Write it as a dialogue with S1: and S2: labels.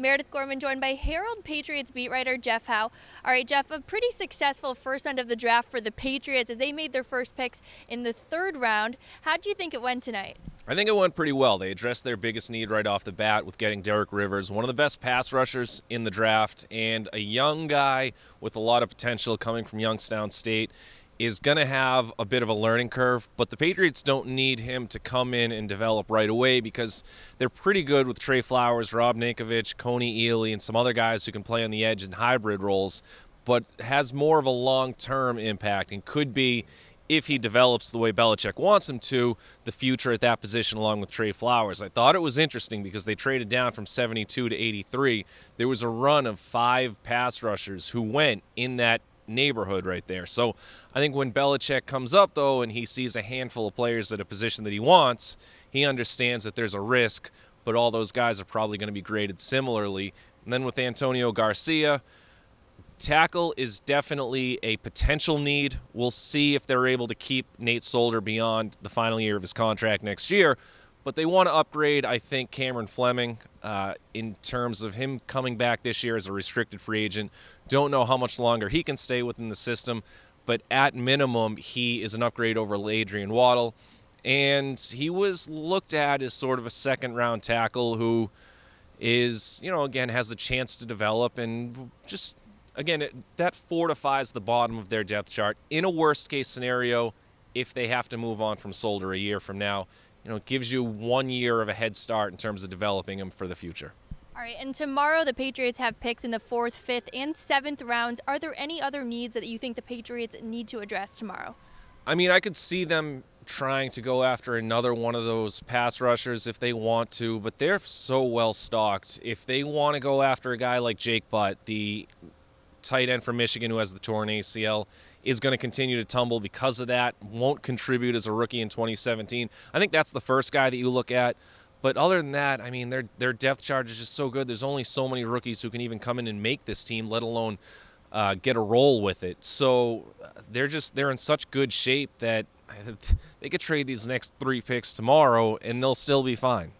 S1: Meredith Gorman, joined by Herald Patriots beat writer Jeff Howe. All right, Jeff, a pretty successful first round of the draft for the Patriots as they made their first picks in the third round. How do you think it went tonight?
S2: I think it went pretty well. They addressed their biggest need right off the bat with getting Derek Rivers, one of the best pass rushers in the draft, and a young guy with a lot of potential coming from Youngstown State. Is going to have a bit of a learning curve, but the Patriots don't need him to come in and develop right away because they're pretty good with Trey Flowers, Rob Ninkovich, Coney Ealy, and some other guys who can play on the edge in hybrid roles, but has more of a long-term impact and could be, if he develops the way Belichick wants him to, the future at that position along with Trey Flowers. I thought it was interesting because they traded down from 72 to 83. There was a run of 5 pass rushers who went in that neighborhood right there. So I think when Belichick comes up, though, and he sees a handful of players at a position that he wants, he understands that there's a risk, but all those guys are probably going to be graded similarly. And then with Antonio Garcia, tackle is definitely a potential need. We'll see if they're able to keep Nate Solder beyond the final year of his contract next year. But they want to upgrade, I think, Cameron Fleming in terms of him coming back this year as a restricted free agent. Don't know how much longer he can stay within the system, but at minimum, he is an upgrade over Adrian Waddle. And he was looked at as sort of a second-round tackle who is, again, has the chance to develop and just, again, that fortifies the bottom of their depth chart. In a worst-case scenario, if they have to move on from Solder a year from now, it gives you 1 year of a head start in terms of developing him for the future.
S1: All right, and tomorrow the Patriots have picks in the 4th, 5th, and 7th rounds. Are there any other needs that you think the Patriots need to address tomorrow?
S2: I mean, I could see them trying to go after another one of those pass rushers if they want to, but they're so well stocked. If they want to go after a guy like Jake Butt, the tight end from Michigan who has the torn ACL, is going to continue to tumble because of that, won't contribute as a rookie in 2017. I think that's the first guy that you look at. But other than that, I mean, their depth chart is just so good. There's only so many rookies who can even come in and make this team, let alone get a role with it. So they're in such good shape that they could trade these next 3 picks tomorrow and they'll still be fine.